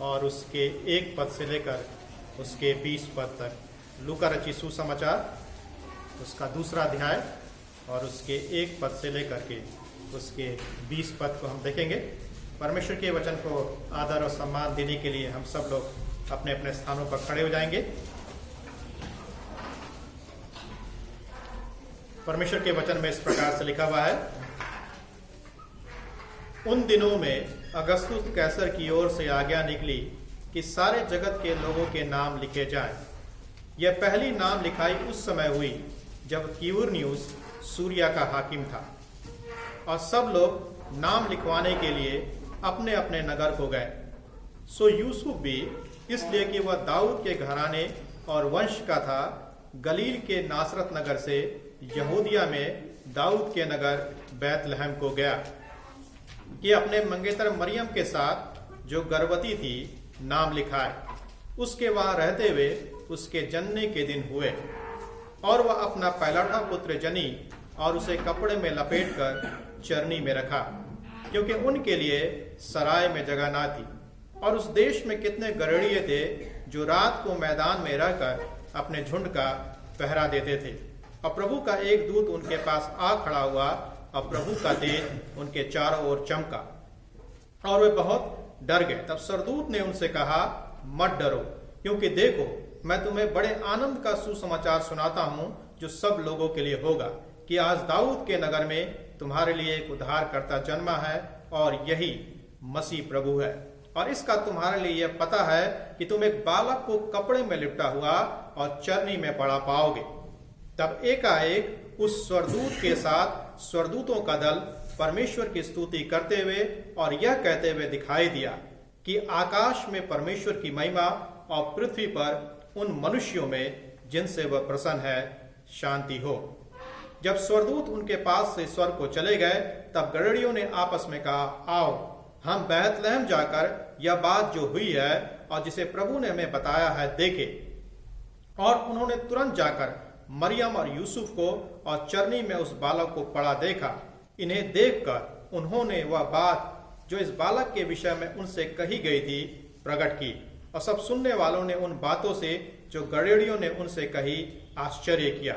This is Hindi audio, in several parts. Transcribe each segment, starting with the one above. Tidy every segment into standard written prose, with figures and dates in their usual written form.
और उसके 1 पद से लेकर उसके 20 पद तक। लूका रचित सुसमाचार उसका 2 अध्याय और उसके 1 पद से लेकर के उसके 20 पद को हम देखेंगे। परमेश्वर के वचन को आदर और सम्मान देने के लिए हम सब लोग अपने अपने स्थानों पर खड़े हो जाएंगे। परमेश्वर के वचन में इस प्रकार से लिखा हुआ है, उन दिनों में अगस्तुस कैसर की ओर से आज्ञा निकली कि सारे जगत के लोगों के नाम लिखे जाएं। यह पहली नाम लिखाई उस समय हुई जब क्विरिनियुस सूरिया का हाकिम था, और सब लोग नाम लिखवाने के लिए अपने अपने नगर को गए। सो यूसुफ भी, इसलिए कि वह दाऊद के घराने और वंश का था, गलील के नासरत नगर से यहूदिया में दाऊद के नगर बैतलहम को गया कि अपने मंगेतर मरियम के साथ जो गर्भवती थी नाम लिखाए। उसके वहां रहते हुए उसके जनने के दिन हुए, और वह अपना पहलौठा पुत्र जनी और उसे कपड़े में लपेटकर चरनी में रखा, क्योंकि उनके लिए सराय में जगह ना थी। और उस देश में कितने गड़ेड़िए थे जो रात को मैदान में रहकर अपने झुंड का पहरा देते थे। और प्रभु का एक दूत उनके पास आ खड़ा हुआ, और प्रभु का तेज उनके चारों ओर चमका, और वे बहुत डर गए। तब सरदूत ने उनसे कहा, मत डरो, क्योंकि देखो मैं तुम्हें बड़े आनंद का सुसमाचार सुनाता हूं, जो सब लोगों के लिए होगा, कि आज दाऊद के नगर में तुम्हारे लिए एक उद्धारकर्ता जन्मा है, और यही मसीह प्रभु है। और इसका तुम्हारे लिए यह पता है कि तुम एक बालक को कपड़े में लिपटा हुआ और चरनी में पड़ा पाओगे। तब एकाएक उस स्वरदूत के साथ स्वरदूतों का दल परमेश्वर की स्तुति करते हुए और यह कहते हुए दिखाई दिया कि आकाश में परमेश्वर की महिमा, और पृथ्वी पर उन मनुष्यों में जिनसे वह प्रसन्न है शांति हो। जब स्वरदूत उनके पास से स्वर्ग को चले गए, तब गड़ेड़ियों ने आपस में कहा, आओ हम बैतलहम जाकर यह बात जो हुई है और जिसे प्रभु ने हमें बताया है देखें। और उन्होंने तुरंत जाकर मरियम और यूसुफ को और चरनी में उस बालक को पड़ा देखा। इन्हें देखकर उन्होंने वह बात जो इस बालक के विषय में उनसे कही गई थी प्रकट की, और सब सुनने वालों ने उन बातों से जो गड़ेड़ियों ने उनसे कही आश्चर्य किया।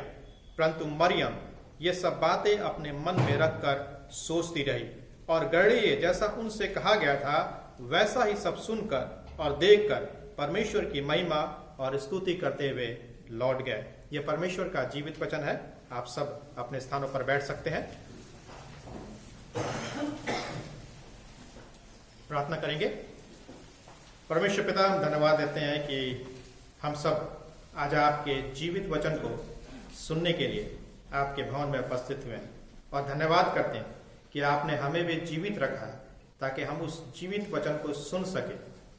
परंतु मरियम ये सब बातें अपने मन में रखकर सोचती रही, और गड़ेड़िए जैसा उनसे कहा गया था वैसा ही सब सुनकर और देखकर परमेश्वर की महिमा और स्तुति करते हुए लौट गए। यह परमेश्वर का जीवित वचन है। आप सब अपने स्थानों पर बैठ सकते हैं। प्रार्थना करेंगे। परमेश्वर पिता, हम धन्यवाद देते हैं कि हम सब आज आपके जीवित वचन को सुनने के लिए आपके भवन में उपस्थित हुए हैं, और धन्यवाद करते हैं कि आपने हमें भी जीवित रखा है ताकि हम उस जीवित वचन को सुन सके,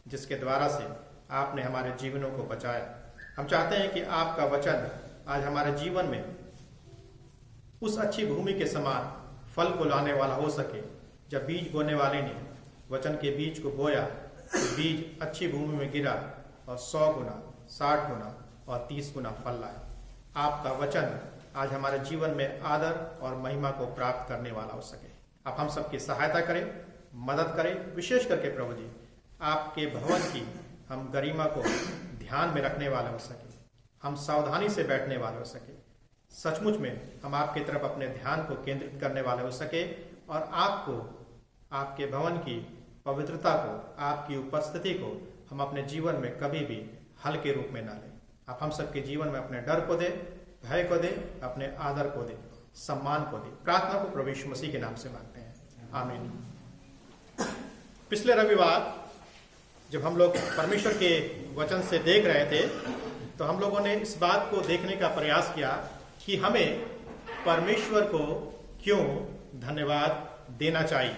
जिसके द्वारा से आपने हमारे जीवनों को बचाया। हम चाहते हैं कि आपका वचन आज हमारे जीवन में उस अच्छी भूमि के समान फल को लाने वाला हो सके। जब बीज बोने वाले ने वचन के बीज को बोया, तो बीज अच्छी भूमि में गिरा और 100 गुना, 60 गुना और 30 गुना फल लाया। आपका वचन आज हमारे जीवन में आदर और महिमा को प्राप्त करने वाला हो सके। आप हम सबकी सहायता करें, मदद करें। विशेष करके प्रभु जी, आपके भवन की हम गरिमा को ध्यान में रखने वाले हो सके, हम सावधानी से बैठने वाले हो सके, सचमुच में हम आपकी तरफ अपने ध्यान को केंद्रित करने वाले हो सके, और आपको, आपके भवन की पवित्रता को, आपकी उपस्थिति को हम अपने जीवन में कभी भी हल्के रूप में ना लें। आप हम सबके जीवन में अपने डर को दे, भय को दे, अपने आदर को दे, सम्मान को दे। प्रार्थना को प्रभु यीशु मसीह के नाम से मांगते हैं, आमीन। पिछले रविवार जब हम लोग परमेश्वर के वचन से देख रहे थे, तो हम लोगों ने इस बात को देखने का प्रयास किया कि हमें परमेश्वर को क्यों धन्यवाद देना चाहिए।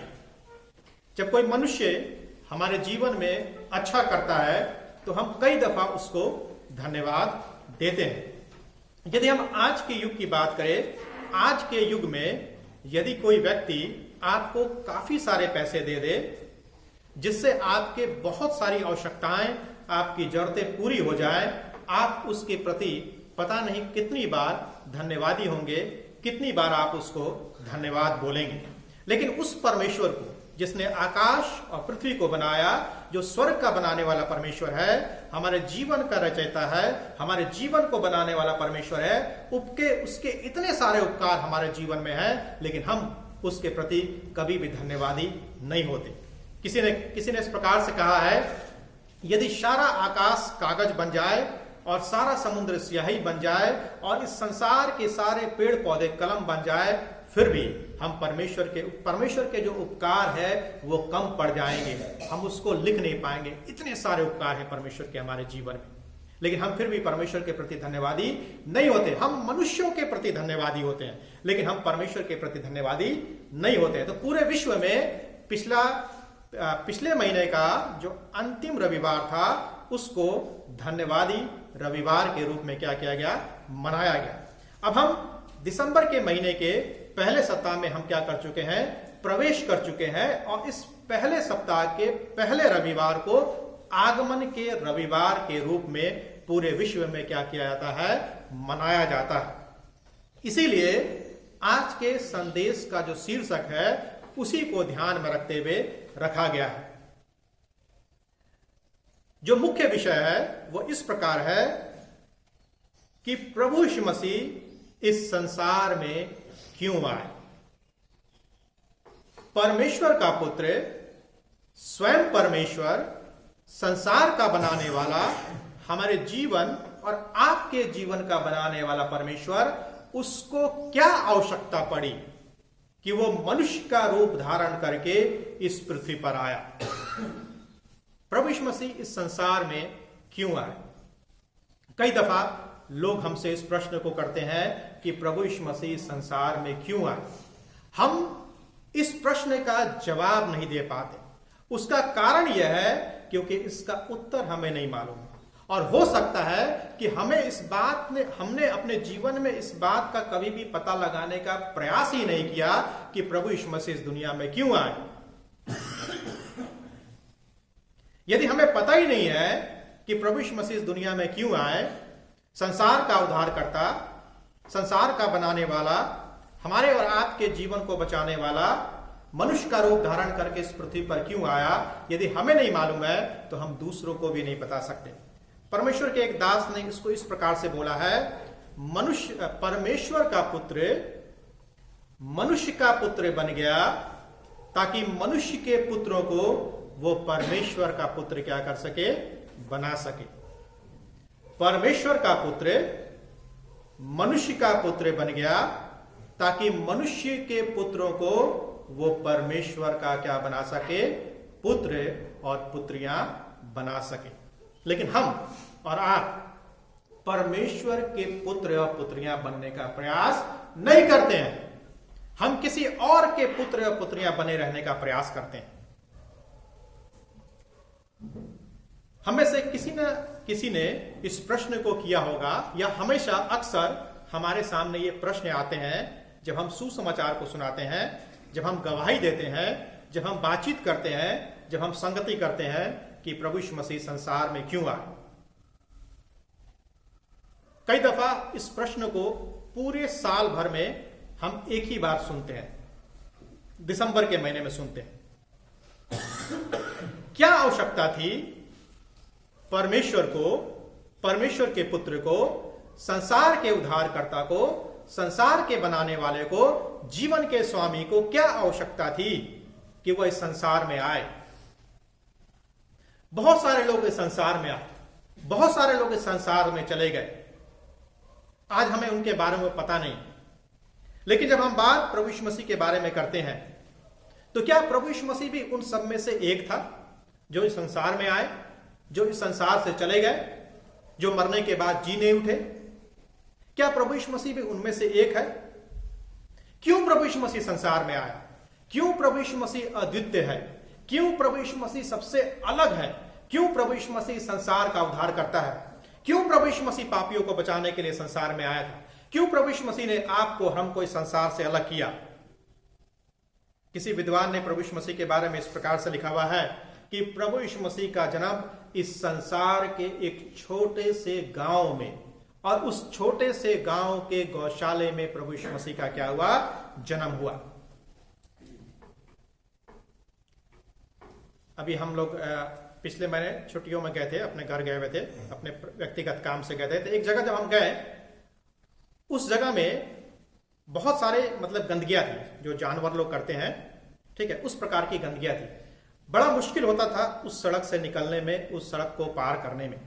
जब कोई मनुष्य हमारे जीवन में अच्छा करता है, तो हम कई दफा उसको धन्यवाद देते हैं। यदि हम आज के युग की बात करें, आज के युग में यदि कोई व्यक्ति आपको काफी सारे पैसे दे दे, जिससे आपके बहुत सारी आवश्यकताएं, आपकी जरूरतें पूरी हो जाए, आप उसके प्रति पता नहीं कितनी बार धन्यवादी होंगे, कितनी बार आप उसको धन्यवाद बोलेंगे। लेकिन उस परमेश्वर को जिसने आकाश और पृथ्वी को बनाया, जो स्वर्ग का बनाने वाला परमेश्वर है, हमारे जीवन का रचयिता है, हमारे जीवन को बनाने वाला परमेश्वर है, उसके इतने सारे उपकार हमारे जीवन में है, लेकिन हम उसके प्रति कभी भी धन्यवादी नहीं होते। किसी ने इस प्रकार से कहा है, यदि सारा आकाश कागज बन जाए और सारा समुद्र स्याही बन जाए और इस संसार के सारे पेड़ पौधे कलम बन जाए, फिर भी हम परमेश्वर के जो उपकार है वो कम पड़ जाएंगे, हम उसको लिख नहीं पाएंगे। इतने सारे उपकार हैं परमेश्वर के हमारे जीवन में, लेकिन हम फिर भी परमेश्वर के प्रति धन्यवादी नहीं होते। हम मनुष्यों के प्रति धन्यवादी होते हैं, लेकिन हम परमेश्वर के प्रति धन्यवादी नहीं होते। तो पूरे विश्व में पिछले महीने का जो अंतिम रविवार था, उसको धन्यवादी रविवार के रूप में क्या किया गया, मनाया गया। अब हम दिसंबर के महीने के पहले सप्ताह में हम क्या कर चुके हैं, प्रवेश कर चुके हैं, और इस पहले सप्ताह के पहले रविवार को आगमन के रविवार के रूप में पूरे विश्व में क्या किया जाता है, मनाया जाता है। इसीलिए आज के संदेश का जो शीर्षक है उसी को ध्यान में रखते हुए रखा गया है। जो मुख्य विषय है वो इस प्रकार है कि प्रभु यीशु मसीह इस संसार में क्यों आए। परमेश्वर का पुत्र, स्वयं परमेश्वर, संसार का बनाने वाला, हमारे जीवन और आपके जीवन का बनाने वाला परमेश्वर, उसको क्या आवश्यकता पड़ी कि वो मनुष्य का रूप धारण करके इस पृथ्वी पर आया। प्रभु यीशु मसीह इस संसार में क्यों आए। कई दफा लोग हमसे इस प्रश्न को करते हैं कि प्रभु यीशु मसीह इस संसार में क्यों आए। हम इस प्रश्न का जवाब नहीं दे पाते। उसका कारण यह है क्योंकि इसका उत्तर हमें नहीं मालूम, और हो सकता है कि हमने अपने जीवन में इस बात का कभी भी पता लगाने का प्रयास ही नहीं किया कि प्रभु यीशु मसीह इस दुनिया में क्यों आए। यदि हमें पता ही नहीं है कि प्रभु यीशु मसीह इस दुनिया में क्यों आए, संसार का उद्धारकर्ता, संसार का बनाने वाला, हमारे और आपके जीवन को बचाने वाला, मनुष्य का रूप धारण करके इस पृथ्वी पर क्यों आया, यदि हमें नहीं मालूम है तो हम दूसरों को भी नहीं बता सकते। परमेश्वर के एक दास ने इसको इस प्रकार से बोला है, परमेश्वर का पुत्र मनुष्य का पुत्र बन गया ताकि मनुष्य के पुत्रों को वो परमेश्वर का पुत्र क्या कर सके, बना सके। परमेश्वर का पुत्र मनुष्य का पुत्र बन गया ताकि मनुष्य के पुत्रों को वो परमेश्वर का क्या बना सके, पुत्र और पुत्रियां बना सके। लेकिन हम और आप परमेश्वर के पुत्र और पुत्रियां बनने का प्रयास नहीं करते हैं। हम किसी और के पुत्र और पुत्रियां बने रहने का प्रयास करते हैं। हमें से किसी ने इस प्रश्न को किया होगा, या हमेशा अक्सर हमारे सामने ये प्रश्न आते हैं जब हम सुसमाचार को सुनाते हैं, जब हम गवाही देते हैं, जब हम बातचीत करते हैं, जब हम संगति करते हैं कि प्रभु यीशु मसीह संसार में क्यों आए। कई दफा इस प्रश्न को पूरे साल भर में हम एक ही बार सुनते हैं, दिसंबर के महीने में सुनते हैं। क्या आवश्यकता थी परमेश्वर के पुत्र को, संसार के उद्धारकर्ता को, संसार के बनाने वाले को, जीवन के स्वामी को क्या आवश्यकता थी कि वह इस संसार में आए। बहुत सारे लोग इस संसार में आए, बहुत सारे लोग इस संसार में चले गए। आज हमें उनके बारे में पता नहीं, लेकिन जब हम बात प्रभु यीशु मसीह के बारे में करते हैं तो क्या प्रभु यीशु मसीह भी उन सब में से एक था जो इस संसार में आए, जो इस संसार से चले गए, जो मरने के बाद जी नहीं उठे? क्या प्रभु यीशु मसीह भी उनमें से एक है? क्यों प्रभु यीशु मसीह संसार में आया? क्यों प्रभु यीशु मसीह अद्वितीय है? क्यों प्रभु यीशु मसीह सबसे अलग है? क्यों प्रभु यीशु मसीह संसार का उद्धार करता है? क्यों प्रभु यीशु मसीह पापियों को बचाने के लिए संसार में आया था? क्यों प्रभु यीशु मसीह ने आपको, हमको इस संसार से अलग किया? किसी विद्वान ने प्रभु यीशु मसीह के बारे में इस प्रकार से लिखा हुआ है कि प्रभु यीशु मसीह का जन्म इस संसार के एक छोटे से गांव में, और उस छोटे से गांव के गौशाले में प्रभु यीशु मसीह का क्या हुआ? जन्म हुआ। अभी हम लोग पिछले महीने छुट्टियों में गए थे, अपने घर गए हुए थे, अपने व्यक्तिगत काम से गए थे। तो एक जगह जब हम गए, उस जगह में बहुत सारे मतलब गंदगियां थी जो जानवर लोग करते हैं, ठीक है, उस प्रकार की गंदगियां थी। बड़ा मुश्किल होता था उस सड़क से निकलने में, उस सड़क को पार करने में,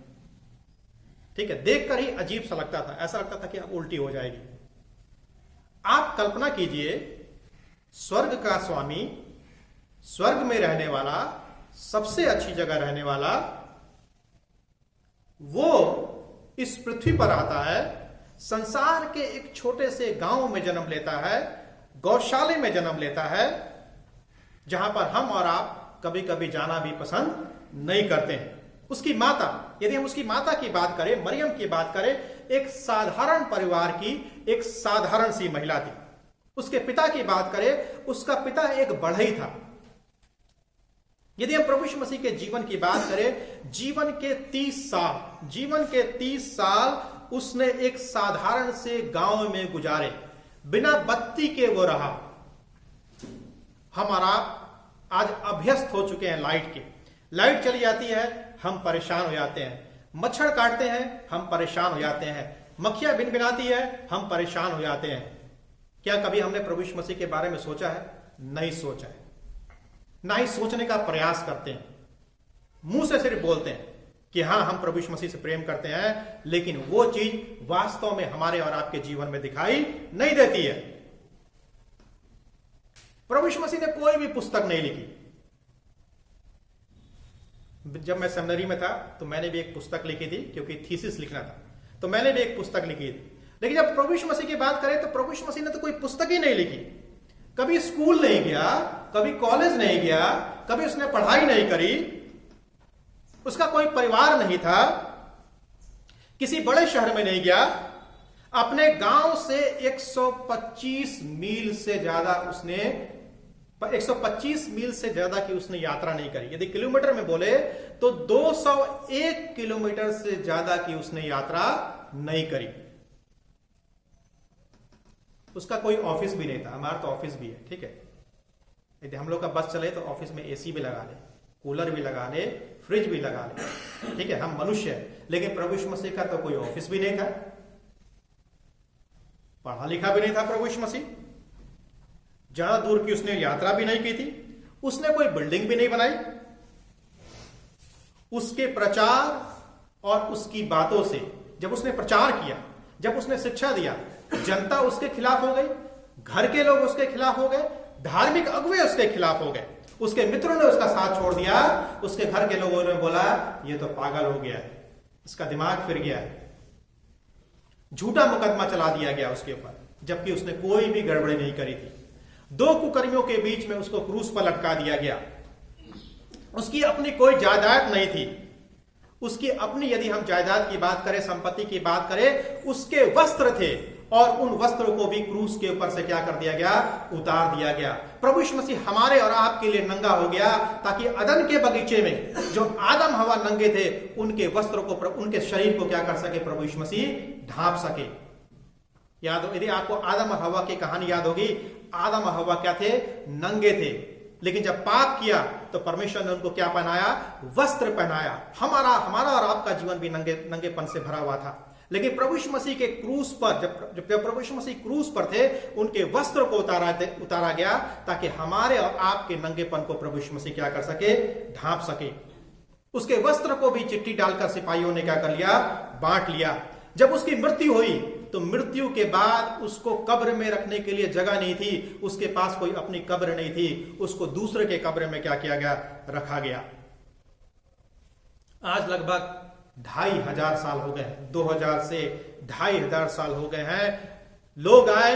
ठीक है। देखकर ही अजीब सा लगता था, ऐसा लगता था कि अब उल्टी हो जाएगी। आप कल्पना कीजिए, स्वर्ग का स्वामी, स्वर्ग में रहने वाला, सबसे अच्छी जगह रहने वाला, वो इस पृथ्वी पर आता है, संसार के एक छोटे से गांव में जन्म लेता है, गौशाले में जन्म लेता है, जहां पर हम और आप कभी कभी जाना भी पसंद नहीं करते हैं। उसकी माता, यदि हम उसकी माता की बात करें, मरियम की बात करें, एक साधारण परिवार की एक साधारण सी महिला थी। उसके पिता की बात करें, उसका पिता एक बढ़ई था। यदि हम प्रभु यीशु मसीह के जीवन की बात करें, जीवन के 30 साल उसने एक साधारण से गांव में गुजारे, बिना बत्ती के वो रहा। हम और आप आज अभ्यस्त हो चुके हैं लाइट के। लाइट चली जाती है, हम परेशान हो जाते हैं। मच्छर काटते हैं, हम परेशान हो जाते हैं। मक्खियां भिनभिनाती है, हम परेशान हो जाते हैं। क्या कभी हमने प्रभु यीशु मसीह के बारे में सोचा है? नहीं सोचा है, ना ही सोचने का प्रयास करते हैं। मुंह से सिर्फ बोलते हैं कि हाँ, हम प्रभु यीशु मसीह से प्रेम करते हैं, लेकिन वो चीज वास्तव में हमारे और आपके जीवन में दिखाई नहीं देती है। प्रभु यीशु मसीह ने कोई भी पुस्तक नहीं लिखी। जब मैं सेमिनरी में था तो मैंने भी एक पुस्तक लिखी थी, क्योंकि थीसिस लिखना था, तो मैंने भी एक पुस्तक लिखी थी। लेकिन जब प्रभु यीशु मसीह की बात करें तो प्रभु यीशु मसीह ने तो कोई पुस्तक ही नहीं लिखी। कभी स्कूल नहीं गया, कभी कॉलेज नहीं गया, कभी उसने पढ़ाई नहीं करी, उसका कोई परिवार नहीं था, किसी बड़े शहर में नहीं गया, अपने गांव से 125 मील से ज्यादा उसने 125 मील से ज्यादा की उसने यात्रा नहीं करी। यदि किलोमीटर में बोले तो 201 किलोमीटर से ज्यादा की उसने यात्रा नहीं करी। उसका कोई ऑफिस भी नहीं था। हमारा तो ऑफिस भी है, ठीक है। यदि हम लोग का बस चले तो ऑफिस में एसी भी लगा ले, कूलर भी लगा ले, फ्रिज भी लगा ले, ठीक है, हम मनुष्य हैं। लेकिन प्रभु यीशु मसीह का तो कोई ऑफिस भी नहीं था, पढ़ा लिखा भी नहीं था प्रभु यीशु मसीह, ज्यादा दूर की उसने यात्रा भी नहीं की थी, उसने कोई बिल्डिंग भी नहीं बनाई। उसके प्रचार और उसकी बातों से, जब उसने प्रचार किया, जब उसने शिक्षा दिया, जनता उसके खिलाफ हो गई, घर के लोग उसके खिलाफ हो गए, धार्मिक अगुवे उसके खिलाफ हो गए, उसके मित्रों ने उसका साथ छोड़ दिया, उसके घर के लोगों ने बोला ये तो पागल हो गया है, इसका दिमाग फिर गया है। झूठा मुकदमा चला दिया गया उसके ऊपर, जबकि उसने कोई भी गड़बड़ी नहीं करी थी। 2 कुकर्मियों के बीच में उसको क्रूस पर लटका दिया गया। उसकी अपनी कोई जायदाद नहीं थी। उसकी अपनी, यदि हम जायदाद की बात करें, संपत्ति की बात करें, उसके वस्त्र थे, और उन वस्त्रों को भी क्रूस के ऊपर से क्या कर दिया गया? उतार दिया गया। प्रभु यीशु मसीह हमारे और आपके लिए नंगा हो गया, ताकि अदन के बगीचे में जो आदम हवा नंगे थे, उनके वस्त्रों को, उनके शरीर को क्या कर सके? प्रभु यीशु मसीह ढांप सके। याद हो, यदि आपको आदम और हवा की कहानी याद होगी, आदम और हवा क्या थे? नंगे थे। लेकिन जब पाप किया तो परमेश्वर ने उनको क्या पहनाया? वस्त्र पहनाया। हमारा और आपका जीवन भी नंगेपन से भरा हुआ था। लेकिन प्रभु यीशु मसीह के क्रूस पर, जब प्रभु यीशु मसीह क्रूस पर थे, उनके वस्त्र को उतारा गया, ताकि हमारे और आपके नंगेपन को प्रभु यीशु मसीह क्या कर सके? ढांप सके। उसके वस्त्र को भी चिट्ठी डालकर सिपाहियों ने क्या कर लिया? बांट लिया। जब उसकी मृत्यु हुई तो मृत्यु के बाद उसको कब्र में रखने के लिए जगह नहीं थी, उसके पास कोई अपनी कब्र नहीं थी, उसको दूसरे के कब्र में क्या किया गया? रखा गया। आज लगभग 2500 साल हो गए, 2000 से 2500 साल हो गए हैं। लोग आए,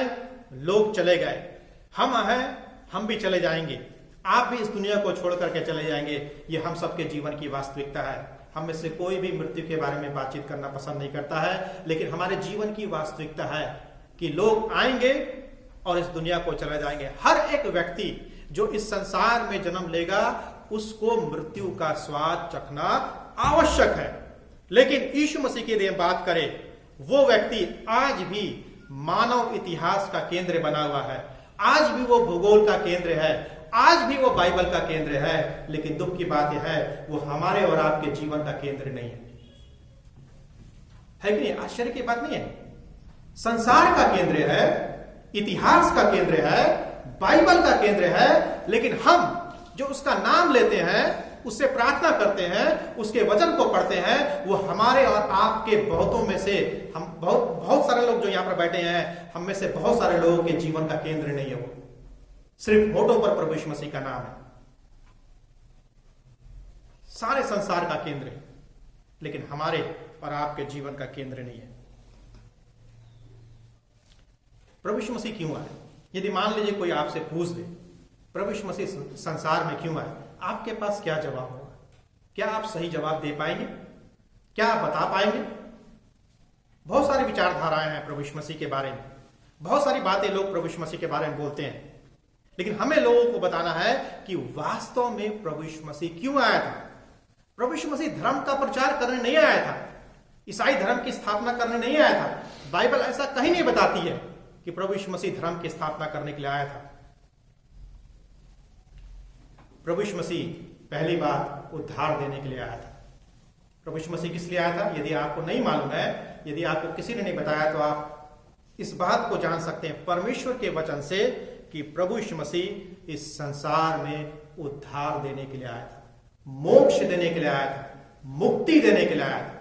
लोग चले गए, हम आए, हम भी चले जाएंगे, आप भी इस दुनिया को छोड़ करके चले जाएंगे। ये हम सबके जीवन की वास्तविकता है। हम में से कोई भी मृत्यु के बारे में बातचीत करना पसंद नहीं करता है, लेकिन हमारे जीवन की वास्तविकता है कि लोग आएंगे और इस दुनिया को चले जाएंगे। हर एक व्यक्ति जो इस संसार में जन्म लेगा, उसको मृत्यु का स्वाद चखना आवश्यक है। लेकिन यीशु मसीह की यदि बात करें, वो व्यक्ति आज भी मानव इतिहास का केंद्र बना हुआ है, आज भी वो भूगोल का केंद्र है, आज भी वो बाइबल का केंद्र है, लेकिन दुख की बात यह है वो हमारे और आपके जीवन का केंद्र नहीं है कि नहीं? आश्चर्य की बात नहीं है। संसार का केंद्र है, इतिहास का केंद्र है, बाइबल का केंद्र है, लेकिन हम जो उसका नाम लेते हैं, उससे प्रार्थना करते हैं, उसके वचन को पढ़ते हैं, वो हमारे और आपके बहुतों में से, हम बहुत सारे लोग जो यहां पर बैठे हैं, हम में से बहुत सारे लोगों के जीवन का केंद्र नहीं है। वो सिर्फ होठों पर प्रभु यीशु मसीह का नाम है, सारे संसार का केंद्र है, लेकिन हमारे और आपके जीवन का केंद्र नहीं है। प्रभु यीशु मसीह क्यों आए? यदि मान लीजिए कोई आपसे पूछ दे प्रभु यीशु मसीह संसार में क्यों आए, आपके पास क्या जवाब होगा? क्या आप सही जवाब दे पाएंगे? क्या आप बता पाएंगे? बहुत सारी विचारधाराएं हैं प्रभु यीशु मसीह के बारे में, बहुत सारी बातें लोग प्रभु यीशु मसीह के बारे में बोलते हैं, लेकिन हमें लोगों को बताना है कि वास्तव में प्रभु यीशु मसीह क्यों आया था। प्रभु यीशु मसीह धर्म का प्रचार करने नहीं आया था, ईसाई धर्म की स्थापना करने नहीं आया था। बाइबल ऐसा कहीं नहीं बताती है कि प्रभु यीशु मसीह धर्म की स्थापना करने के लिए आया था। प्रभु यीशु मसीह पहली बार उद्धार देने के लिए आया था। प्रभु यीशु मसीह किस लिए आया था? यदि आपको नहीं मालूम है, यदि आपको किसी ने नहीं बताया, तो आप इस बात को जान सकते हैं परमेश्वर के वचन से कि प्रभु यीशु मसीह इस संसार में उद्धार देने के लिए आया था, मोक्ष देने के लिए आया था, मुक्ति देने के लिए आया था,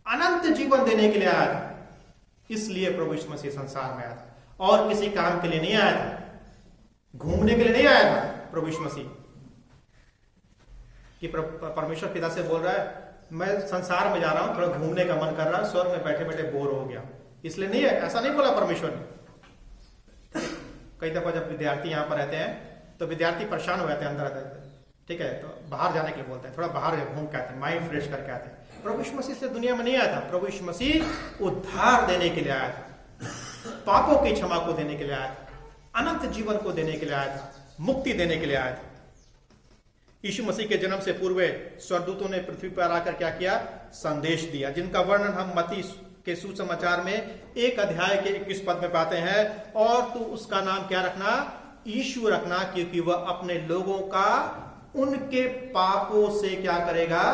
अनंत जीवन देने के लिए आया था। इसलिए प्रभु यीशु मसीह संसार में आया था, और किसी काम के लिए नहीं आया था, घूमने के लिए नहीं आया था। प्रभु यीशु मसीह कि परमेश्वर पिता से बोल रहा है मैं संसार में जा रहा हूं, थोड़ा घूमने का मन कर रहा है, स्वर्ग में बैठे बैठे बोर हो गया, इसलिए नहीं है, ऐसा नहीं बोला परमेश्वर ने। कई दफा जब विद्यार्थी यहां पर रहते हैं तो विद्यार्थी परेशान हो जाते हैं अंदर आते, ठीक है, तो बाहर जाने के लिए बोलते हैं, थोड़ा बाहर घूम के आते हैं, माइंड फ्रेश करके आते हैं। प्रभु यीशु मसीह से दुनिया में नहीं आया था, प्रभु यीशु मसीह उद्धार देने के लिए आया था, पापों की क्षमा को देने के लिए आया था, अनंत जीवन को देने के लिए आया था, मुक्ति देने के लिए आया था। यीशु मसीह के जन्म से पूर्व स्वर्गदूतों ने पृथ्वी पर आकर क्या किया? संदेश दिया, जिनका वर्णन हम मत्ती के सुसमाचार में 1 अध्याय के 21 पद में पाते हैं। और तू उसका नाम क्या रखना? यीशु रखना, क्योंकि वह अपने लोगों का उनके पापों से क्या करेगा?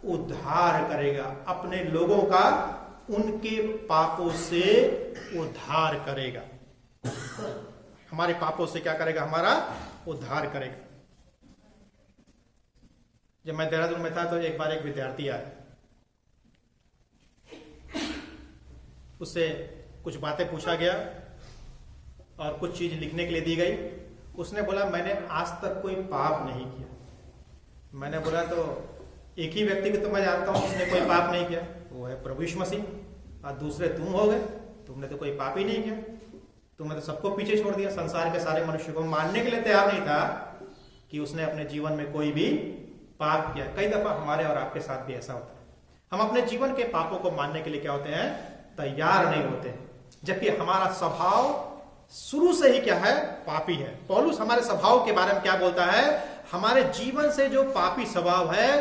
उद्धार करेगा। अपने लोगों का उनके पापों से उद्धार करेगा। हमारे पापों से क्या करेगा? हमारा उद्धार करेगा। जब मैं देहरादून में था तो एक बार एक विद्यार्थी आया, उससे कुछ बातें पूछा गया और कुछ चीज लिखने के लिए दी गई। उसने बोला मैंने आज तक कोई पाप नहीं किया। मैंने बोला तो एक ही व्यक्ति को तो मैं जानता हूं उसने कोई पाप नहीं किया, वो है प्रभु यीशु मसीह, और दूसरे तुम हो गए, तुमने तो कोई पाप ही नहीं किया, तुमने तो सबको पीछे छोड़ दिया। संसार के सारे मनुष्य को मानने के लिए तैयार नहीं था कि उसने अपने जीवन में कोई भी पाप किया। कई दफा हमारे और आपके साथ भी ऐसा होता है, हम अपने जीवन के पापों को मानने के लिए क्या होते हैं? तैयार नहीं होते हैं, जबकि हमारा स्वभाव शुरू से ही क्या है? पापी है। पौलुस हमारे स्वभाव के बारे में क्या बोलता है? हमारे जीवन से जो पापी स्वभाव है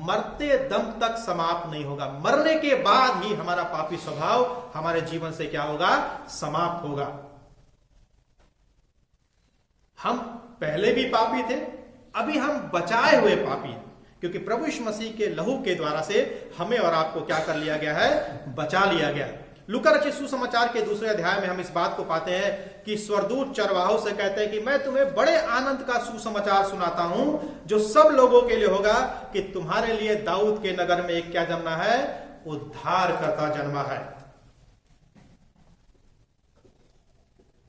मरते दम तक समाप्त नहीं होगा, मरने के बाद ही हमारा पापी स्वभाव हमारे जीवन से क्या होगा? समाप्त होगा। हम पहले भी पापी थे, अभी हम बचाए हुए पापी हैं, क्योंकि प्रभु यीशु मसीह के लहू के द्वारा से हमें और आपको क्या कर लिया गया है? बचा लिया गया। लूका रचित सुसमाचार के 2 अध्याय में हम इस बात को पाते हैं कि स्वर्गदूत चरवाहों से कहते हैं कि मैं तुम्हें बड़े आनंद का सुसमाचार सुनाता हूं, जो सब लोगों के लिए होगा, कि तुम्हारे लिए दाऊद के नगर में एक क्या जन्मा है? उद्धारकर्ता जन्मा है।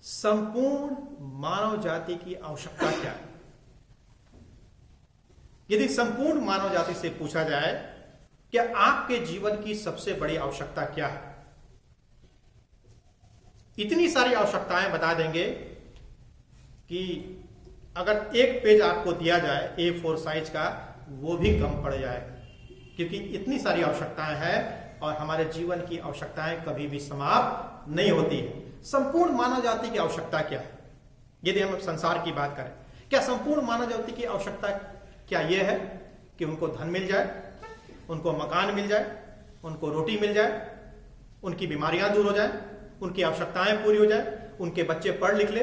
संपूर्ण मानव जाति की आवश्यकता क्या है? यदि संपूर्ण मानव जाति से पूछा जाए कि आपके जीवन की सबसे बड़ी आवश्यकता क्या है, इतनी सारी आवश्यकताएं बता देंगे कि अगर एक पेज आपको दिया जाए A4 साइज का, वो भी कम पड़ जाएगा, क्योंकि इतनी सारी आवश्यकताएं हैं और हमारे जीवन की आवश्यकताएं कभी भी समाप्त नहीं होती है। संपूर्ण मानव जाति की आवश्यकता क्या है? यदि हम संसार की बात करें, क्या संपूर्ण मानव जाति की आवश्यकता क्या यह है कि उनको धन मिल जाए, उनको मकान मिल जाए, उनको रोटी मिल जाए, उनकी बीमारियां दूर हो जाए, उनकी आवश्यकताएं पूरी हो जाए, उनके बच्चे पढ़ लिख ले?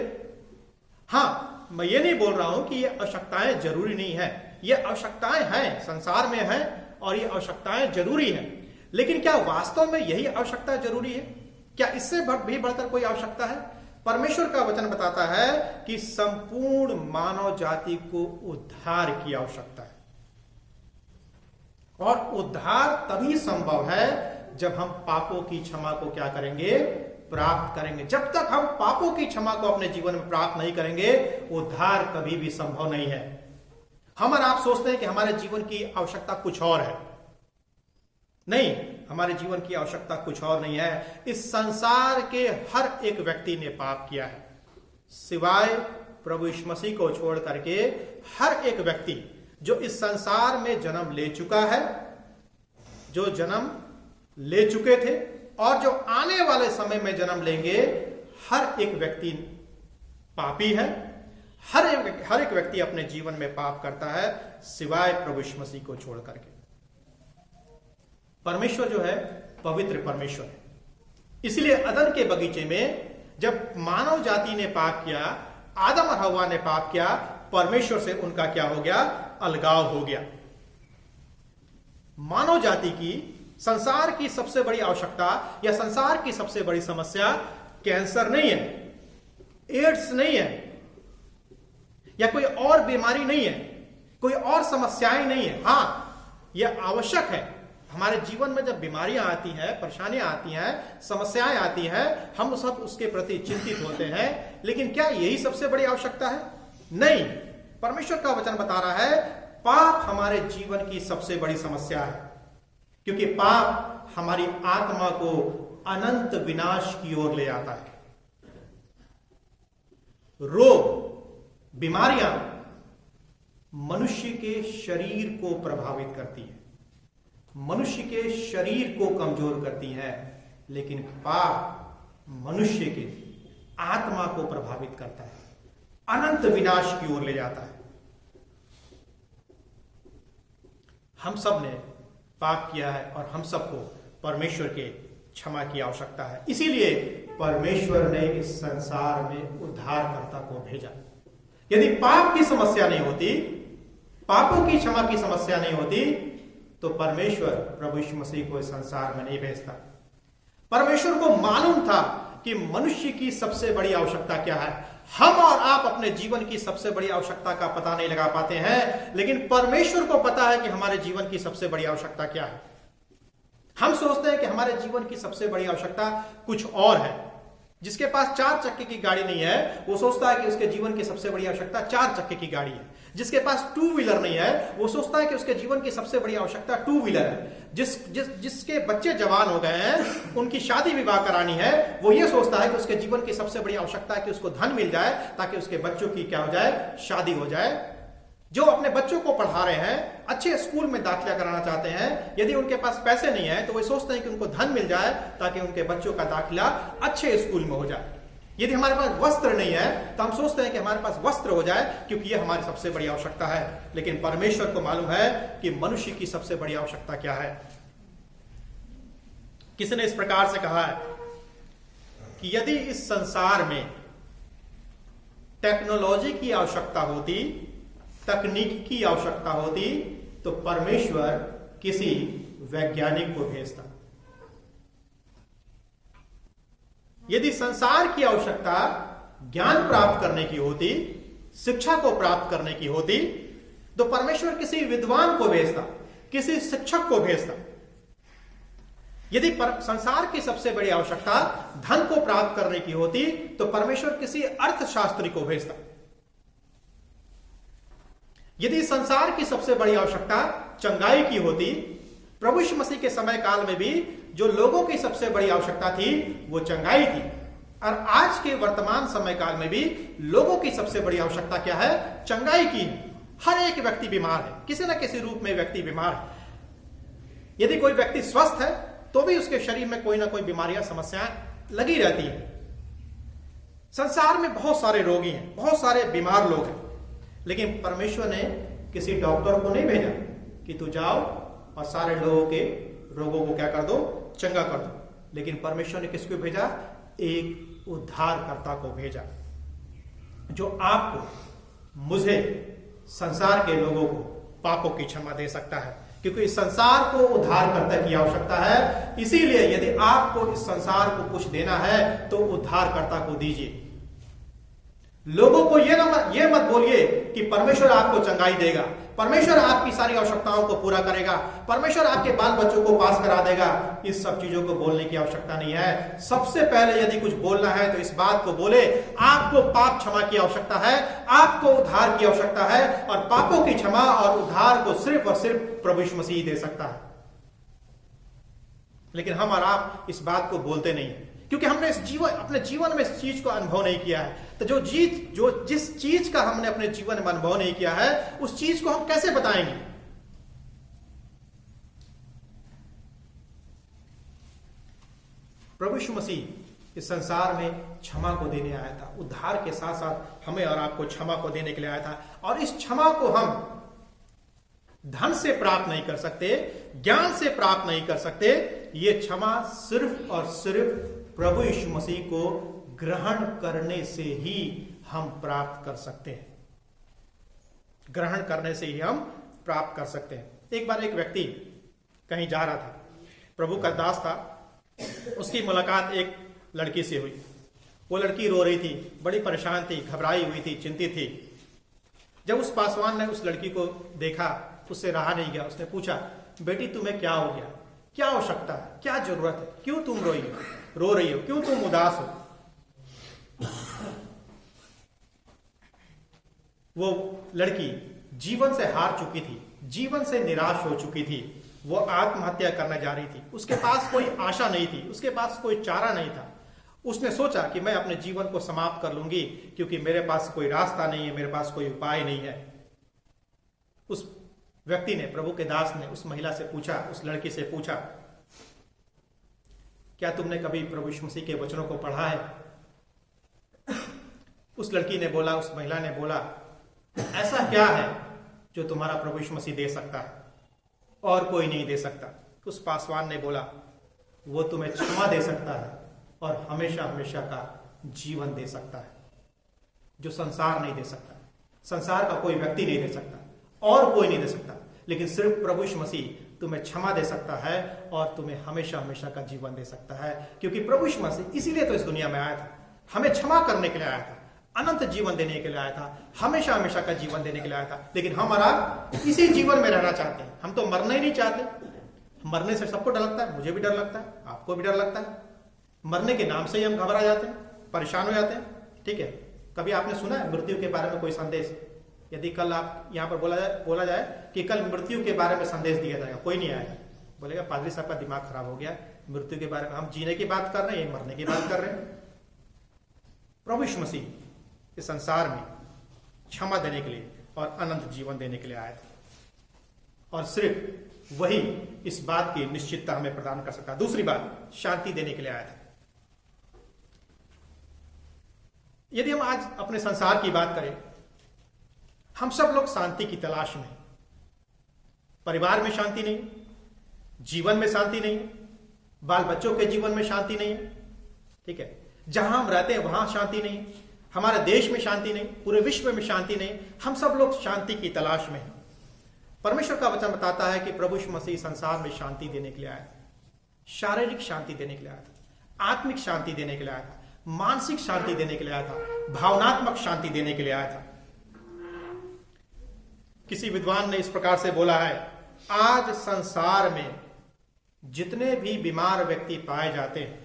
हाँ, मैं ये नहीं बोल रहा हूं कि ये आवश्यकताएं जरूरी नहीं है, ये आवश्यकताएं हैं, संसार में हैं और ये आवश्यकताएं जरूरी है। लेकिन क्या वास्तव में यही आवश्यकता जरूरी है? क्या इससे भी बढ़कर कोई आवश्यकता है? परमेश्वर का वचन बताता है कि संपूर्ण मानव जाति को उद्धार की आवश्यकता है, और उद्धार तभी संभव है जब हम पापों की क्षमा को क्या करेंगे? प्राप्त करेंगे। जब तक हम पापों की क्षमा को अपने जीवन में प्राप्त नहीं करेंगे, उद्धार कभी भी संभव नहीं है। हम और आप सोचते हैं कि हमारे जीवन की आवश्यकता कुछ और है। नहीं, हमारे जीवन की आवश्यकता कुछ और नहीं है। इस संसार के हर एक व्यक्ति ने पाप किया है, सिवाय प्रभु यीशु मसीह को छोड़ करके हर एक व्यक्ति जो इस संसार में जन्म ले चुका है, जो जन्म ले चुके थे और जो आने वाले समय में जन्म लेंगे, हर एक व्यक्ति पापी है। हर एक व्यक्ति अपने जीवन में पाप करता है, सिवाय प्रभु यीशु मसीह को छोड़ करके। परमेश्वर जो है पवित्र परमेश्वर है। इसलिए अदन के बगीचे में जब मानव जाति ने पाप किया, आदम और हव्वा ने पाप किया, परमेश्वर से उनका क्या हो गया? अलगाव हो गया। मानव जाति की संसार की सबसे बड़ी आवश्यकता या संसार की सबसे बड़ी समस्या कैंसर नहीं है, एड्स नहीं है, या कोई और बीमारी नहीं है, कोई और समस्याएं नहीं है। हां, यह आवश्यक है। हमारे जीवन में जब बीमारियां आती हैं, परेशानियां आती हैं, समस्याएं आती हैं, हम सब उसके प्रति चिंतित होते हैं। लेकिन क्या यही सबसे बड़ी आवश्यकता है? नहीं। परमेश्वर का वचन बता रहा है पाप हमारे जीवन की सबसे बड़ी समस्या है, क्योंकि पाप हमारी आत्मा को अनंत विनाश की ओर ले जाता है। रोग, बीमारियां मनुष्य के शरीर को प्रभावित करती है, मनुष्य के शरीर को कमजोर करती है, लेकिन पाप मनुष्य के आत्मा को प्रभावित करता है, अनंत विनाश की ओर ले जाता है। हम सब ने पाप किया है और हम सबको परमेश्वर के क्षमा की आवश्यकता है। इसीलिए परमेश्वर ने इस संसार में उद्धारकर्ता को भेजा। यदि पाप की समस्या नहीं होती, पापों की क्षमा की समस्या नहीं होती, तो परमेश्वर प्रभु यीशु मसीह को इस संसार में नहीं भेजता। परमेश्वर को मालूम था कि मनुष्य की सबसे बड़ी आवश्यकता क्या है। हम और आप अपने जीवन की सबसे बड़ी आवश्यकता का पता नहीं लगा पाते हैं, लेकिन परमेश्वर को पता है कि हमारे जीवन की सबसे बड़ी आवश्यकता क्या है। हम सोचते हैं कि हमारे जीवन की सबसे बड़ी आवश्यकता कुछ और है। जिसके पास 4 चक्के की गाड़ी नहीं है, वो सोचता है कि उसके जीवन की सबसे बड़ी आवश्यकता 4 चक्के की गाड़ी है। जिसके पास 2 व्हीलर नहीं है, वो सोचता है कि उसके जीवन की सबसे बड़ी आवश्यकता 2 व्हीलर है। जिसके बच्चे जवान हो गए हैं, उनकी शादी विवाह करानी है, वो ये सोचता है कि उसके जीवन की सबसे बड़ी आवश्यकता है कि उसको धन मिल जाए, ताकि उसके बच्चों की क्या हो जाए? शादी हो जाए। जो अपने बच्चों को पढ़ा रहे हैं, अच्छे स्कूल में दाखिला कराना चाहते हैं, यदि उनके पास पैसे नहीं है तो वे सोचते हैं कि उनको धन मिल जाए ताकि उनके बच्चों का दाखिला अच्छे स्कूल में हो जाए। यदि हमारे पास वस्त्र नहीं है तो हम सोचते हैं कि हमारे पास वस्त्र हो जाए, क्योंकि यह हमारी सबसे बड़ी आवश्यकता है। लेकिन परमेश्वर को मालूम है कि मनुष्य की सबसे बड़ी आवश्यकता क्या है। किसी ने इस प्रकार से कहा है कि यदि इस संसार में टेक्नोलॉजी की आवश्यकता होती, तकनीक की आवश्यकता होती, तो परमेश्वर किसी वैज्ञानिक को भेजता। यदि संसार की आवश्यकता ज्ञान प्राप्त करने की होती, शिक्षा को प्राप्त करने की होती, तो परमेश्वर किसी विद्वान को भेजता, किसी शिक्षक को भेजता। यदि संसार की सबसे बड़ी आवश्यकता धन को प्राप्त करने की होती, तो परमेश्वर किसी अर्थशास्त्री को भेजता। यदि संसार की सबसे बड़ी आवश्यकता चंगाई की होती, प्रभु यीशु मसीह के समय काल में भी जो लोगों की सबसे बड़ी आवश्यकता थी वो चंगाई थी, और आज के वर्तमान समय काल में भी लोगों की सबसे बड़ी आवश्यकता क्या है? चंगाई की। हर एक व्यक्ति बीमार है, किसी न किसी रूप में व्यक्ति बीमार है। यदि कोई व्यक्ति स्वस्थ है तो भी उसके शरीर में कोई ना कोई बीमारियां, समस्याएं लगी रहती है। संसार में बहुत सारे रोगी हैं, बहुत सारे बीमार लोग हैं, लेकिन परमेश्वर ने किसी डॉक्टर को नहीं भेजा कि तू जाओ और सारे लोगों के रोगों को क्या कर दो? चंगा कर दो। लेकिन परमेश्वर ने किसको भेजा? एक उद्धारकर्ता को भेजा, जो आपको मुझे संसार के लोगों को पापों की क्षमा दे सकता है, क्योंकि इस संसार को उद्धारकर्ता की आवश्यकता है। इसीलिए यदि आपको इस संसार को कुछ देना है तो उद्धारकर्ता को दीजिए। लोगों को ये मत बोलिए कि परमेश्वर आपको चंगाई देगा, परमेश्वर आपकी सारी आवश्यकताओं को पूरा करेगा, परमेश्वर आपके बाल बच्चों को पास करा देगा। इस सब चीजों को बोलने की आवश्यकता नहीं है। सबसे पहले यदि कुछ बोलना है तो इस बात को बोले, आपको पाप क्षमा की आवश्यकता है, आपको उद्धार की आवश्यकता है, और पापों की क्षमा और उद्धार को सिर्फ और सिर्फ प्रभु यीशु मसीह दे सकता है। लेकिन हम और आप इस बात को बोलते नहीं, क्योंकि हमने अपने जीवन में इस चीज को अनुभव नहीं किया है। तो जिस चीज का हमने अपने जीवन में अनुभव नहीं किया है, उस चीज को हम कैसे बताएंगे? प्रभु यीशु मसीह इस संसार में क्षमा को देने आया था, उद्धार के साथ साथ हमें और आपको क्षमा को देने के लिए आया था। और इस क्षमा को हम धन से प्राप्त नहीं कर सकते, ज्ञान से प्राप्त नहीं कर सकते। यह क्षमा सिर्फ और सिर्फ प्रभु यीशु मसीह को ग्रहण करने से ही हम प्राप्त कर सकते हैं। ग्रहण करने से ही हम प्राप्त कर सकते हैं। एक बार एक व्यक्ति कहीं जा रहा था, प्रभु का दास था, उसकी मुलाकात एक लड़की से हुई। वो लड़की रो रही थी, बड़ी परेशान थी, घबराई हुई थी, चिंतित थी। जब उस पासवान ने उस लड़की को देखा, उससे रहा नहीं गया। उसने पूछा, बेटी तुम्हें क्या हो गया, क्या आवश्यकता है, क्या जरूरत है, क्यों तुम रो रही हो, क्यों तुम उदास हो? वो लड़की जीवन से हार चुकी थी, जीवन से निराश हो चुकी थी, वो आत्महत्या करने जा रही थी। उसके पास कोई आशा नहीं थी, उसके पास कोई चारा नहीं था। उसने सोचा कि मैं अपने जीवन को समाप्त कर लूंगी, क्योंकि मेरे पास कोई रास्ता नहीं है, मेरे पास कोई उपाय नहीं है। उस व्यक्ति ने, प्रभु के दास ने उस महिला से पूछा, उस लड़की से पूछा, क्या तुमने कभी प्रभु यीशु मसीह के वचनों को पढ़ा है? उस लड़की ने बोला, उस महिला ने बोला, ऐसा क्या है जो तुम्हारा प्रभु यीशु मसीह दे सकता है और कोई नहीं दे सकता? उस पासवान ने बोला, वो तुम्हें क्षमा दे सकता है और हमेशा हमेशा का जीवन दे सकता है, जो संसार नहीं दे सकता। संसार का कोई व्यक्ति नहीं दे सकता और कोई नहीं दे सकता, लेकिन सिर्फ प्रभु यीशु मसीह तुम्हें क्षमा दे सकता है और तुम्हें हमेशा हमेशा का जीवन दे सकता है। क्योंकि प्रभु यीशु मसीह इसीलिए तो इस दुनिया में आया था, हमें क्षमा करने के लिए आया था, अनंत जीवन देने के लिए आया था, हमेशा हमेशा का जीवन देने के लिए आया था। लेकिन हम और आप इसी जीवन में रहना चाहते हैं, हम तो मरना ही नहीं चाहते। मरने से सबको डर लगता है, मुझे भी डर लगता है, आपको भी डर लगता है। मरने के नाम से ही हम घबरा जाते हैं, परेशान हो जाते हैं। ठीक है, कभी आपने सुना है मृत्यु के बारे में कोई संदेश? यदि कल आप यहाँ पर बोला जाए कि कल मृत्यु के बारे में संदेश दिया जाएगा, कोई नहीं आएगा, बोलेगा पादरी साहब का दिमाग खराब हो गया, मृत्यु के बारे में हम जीने की बात कर रहे हैं, मरने की बात कर रहे हैं। प्रभु यीशु मसीह इस संसार में क्षमा देने के लिए और अनंत जीवन देने के लिए आया था, और सिर्फ वही इस बात की निश्चितता हमें प्रदान कर सकता। दूसरी बात, शांति देने के लिए आया था। यदि हम आज अपने संसार की बात करें, हम सब लोग शांति की तलाश में, परिवार में शांति नहीं, जीवन में शांति नहीं, बाल बच्चों के जीवन में शांति नहीं है। ठीक है, जहां हम रहते हैं वहां शांति नहीं, हमारे देश में शांति नहीं, पूरे विश्व में शांति नहीं। हम सब लोग शांति की तलाश में हैं। परमेश्वर का वचन बताता है कि प्रभु यीशु मसीह संसार में शांति देने के लिए आया था, शारीरिक शांति देने के लिए आया था, आत्मिक शांति देने के लिए आया था, मानसिक शांति देने के लिए आया था, भावनात्मक शांति देने के लिए आया था। किसी विद्वान ने इस प्रकार से बोला है, आज संसार में जितने भी बीमार व्यक्ति पाए जाते हैं,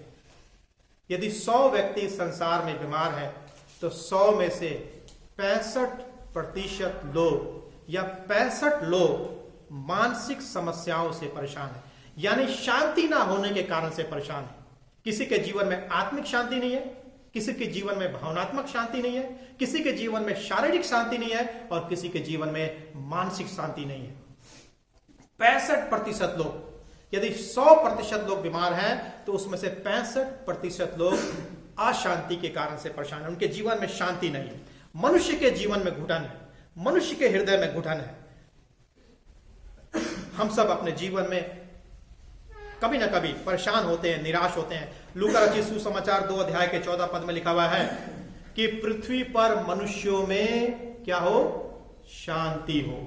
यदि 100 व्यक्ति संसार में बीमार है तो 100 में से 65% लोग या 65 लोग मानसिक समस्याओं से परेशान हैं, यानी शांति ना होने के कारण से परेशान है। किसी के जीवन में आत्मिक शांति नहीं है, किसी के जीवन में भावनात्मक शांति नहीं है, किसी के जीवन में शारीरिक शांति नहीं है, और किसी के जीवन में मानसिक शांति नहीं है। 65% लोग, यदि 100% लोग बीमार हैं तो उसमें से 65% लोग अशांति के कारण से परेशान है, उनके जीवन में शांति नहीं है। मनुष्य के जीवन में घुटन है, मनुष्य के हृदय में घुटन है। हम सब अपने जीवन में कभी ना कभी परेशान होते हैं, निराश होते हैं। लूका रचित सुसमाचार 2 अध्याय के 14 पद में लिखा हुआ है कि पृथ्वी पर मनुष्यों में क्या हो? शांति हो।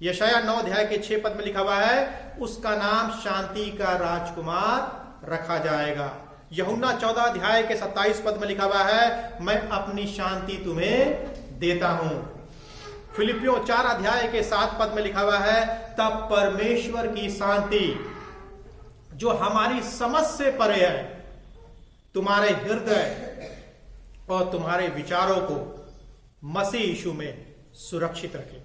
यशाया 9 अध्याय के 6 पद में लिखा हुआ है, उसका नाम शांति का राजकुमार रखा जाएगा। यूहन्ना 14 अध्याय के 27 पद में लिखा हुआ है, मैं अपनी शांति तुम्हें देता हूं। फिलिपियों 4 अध्याय के 7 पद में लिखा हुआ है, तब परमेश्वर की शांति जो हमारी समझ से परे है, तुम्हारे हृदय और तुम्हारे विचारों को मसीह यीशु में सुरक्षित रखे।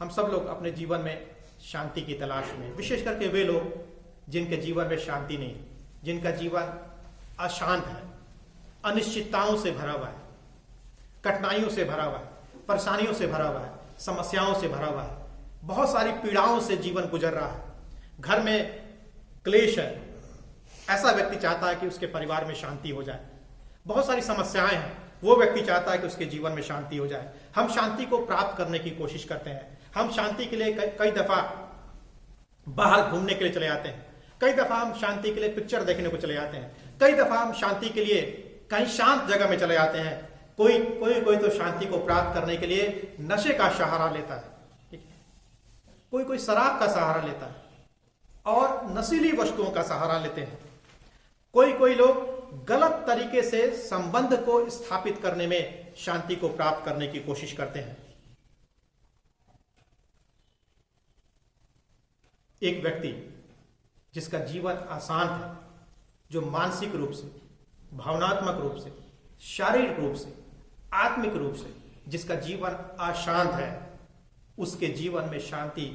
हम सब लोग अपने जीवन में शांति की तलाश में, विशेष करके वे लोग जिनके जीवन में शांति नहीं, जिनका जीवन अशांत है, अनिश्चितताओं से भरा हुआ है, कठिनाइयों से भरा हुआ है, परेशानियों से भरा हुआ है, समस्याओं से भरा हुआ है, बहुत सारी पीड़ाओं से जीवन गुजर रहा है, घर में क्लेश है। ऐसा व्यक्ति चाहता है कि उसके परिवार में शांति हो जाए। बहुत सारी समस्याएं हैं, वो व्यक्ति चाहता है कि उसके जीवन में शांति हो जाए। हम शांति को प्राप्त करने की कोशिश करते हैं। हम शांति के लिए कई दफा बाहर घूमने के लिए चले जाते हैं, कई दफा हम शांति के लिए पिक्चर देखने को चले जाते हैं, कई दफा हम शांति के लिए कहीं शांत जगह में चले जाते हैं। कोई तो शांति को प्राप्त करने के लिए नशे का सहारा लेता है, कोई शराब का सहारा लेता है और नशीली वस्तुओं का सहारा लेते हैं। कोई लोग गलत तरीके से संबंध को स्थापित करने में शांति को प्राप्त करने की कोशिश करते हैं। एक व्यक्ति जिसका जीवन अशांत है, जो मानसिक रूप से, भावनात्मक रूप से, शारीरिक रूप से, आत्मिक रूप से जिसका जीवन अशांत है, उसके जीवन में शांति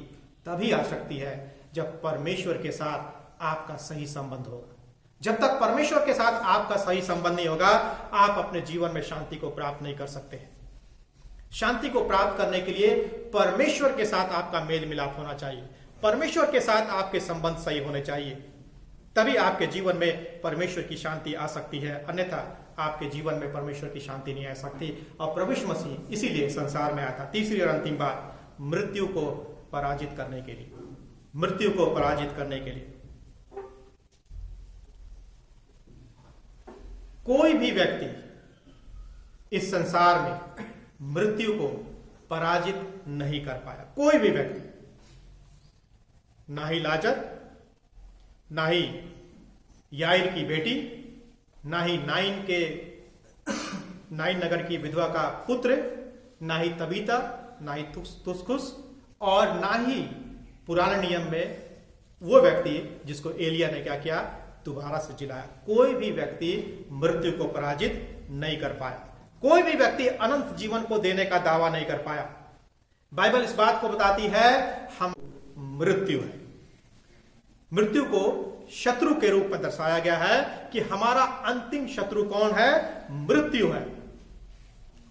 तभी आ सकती है जब परमेश्वर के साथ आपका सही संबंध होगा। जब तक परमेश्वर के साथ आपका सही संबंध नहीं होगा, आप अपने जीवन में शांति को प्राप्त नहीं कर सकते हैं। शांति को प्राप्त करने के लिए परमेश्वर के साथ आपका मेल मिलाप होना चाहिए, परमेश्वर के साथ आपके संबंध सही होने चाहिए, तभी आपके जीवन में परमेश्वर की शांति आ सकती है। अन्यथा आपके जीवन में परमेश्वर की शांति नहीं आ सकती। और प्रभु यीशु मसीह इसीलिए संसार में आया था, तीसरी और अंतिम बार, मृत्यु को पराजित करने के लिए, मृत्यु को पराजित करने के लिए। कोई भी व्यक्ति इस संसार में मृत्यु को पराजित नहीं कर पाया, कोई भी व्यक्ति, ना ही लाजर, ना ही याईर की बेटी, ना ही नाइन नगर की विधवा का पुत्र, ना ही तबीता, ना ही तुस्कुस, और ना ही पुराने नियम में वो व्यक्ति जिसको एलिया ने क्या किया, दोबारा से जिलाया। कोई भी व्यक्ति मृत्यु को पराजित नहीं कर पाया, कोई भी व्यक्ति अनंत जीवन को देने का दावा नहीं कर पाया। बाइबल इस बात को बताती है, हम मृत्यु है। मृत्यु को शत्रु के रूप में दर्शाया गया है कि हमारा अंतिम शत्रु कौन है? मृत्यु है।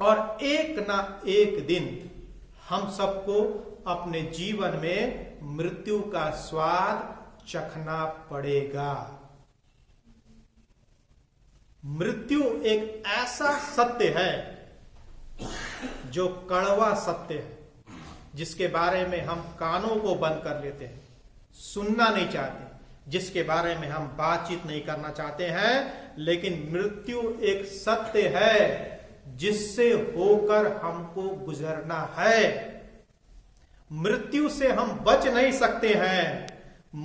और एक ना एक दिन हम सबको अपने जीवन में मृत्यु का स्वाद चखना पड़ेगा। मृत्यु एक ऐसा सत्य है जो कड़वा सत्य है, जिसके बारे में हम कानों को बंद कर लेते हैं, सुनना नहीं चाहते, जिसके बारे में हम बातचीत नहीं करना चाहते हैं। लेकिन मृत्यु एक सत्य है जिससे होकर हमको गुजरना है। मृत्यु से हम बच नहीं सकते हैं।